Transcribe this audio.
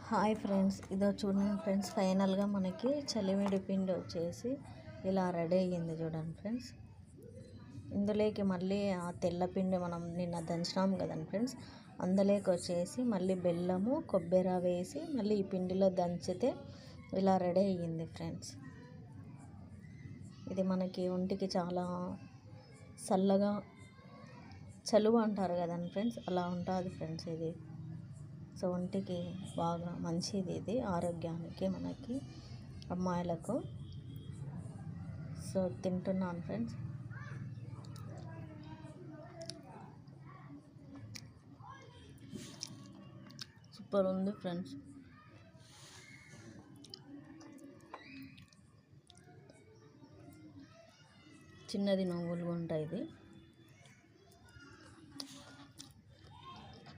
Hi friends, ఇదో చూడండి friends, ఫైనల్గా మనకి చలిమిడి పిండి వచ్చేసి ఇలా రెడీ అయ్యింది చూడండి ఫ్రెండ్స్. ఇందులోకి మళ్ళీ ఆ తెల్ల పిండి మనం నిన్న దంచినాం కదండి ఫ్రెండ్స్, అందులోకి వచ్చేసి మళ్ళీ బెల్లము కొబ్బరి వేసి మళ్ళీ ఈ పిండిలో దంచితే ఇలా రెడీ అయ్యింది ఫ్రెండ్స్. ఇది మనకి ఒంటికి చాలా చల్లగా చలువ అంటారు కదండి ఫ్రెండ్స్, అలా ఉంటుంది ఫ్రెండ్స్ ఇది. సో ఒంటికి బాగా మంచిది ఇది, ఆరోగ్యానికి మనకి అమ్మాయిలకు. సో తింటున్నాను ఫ్రెండ్స్. సూపర్ ఉంది ఫ్రెండ్స్. చిన్నది నువ్వులు ఉంటాయి ఇది.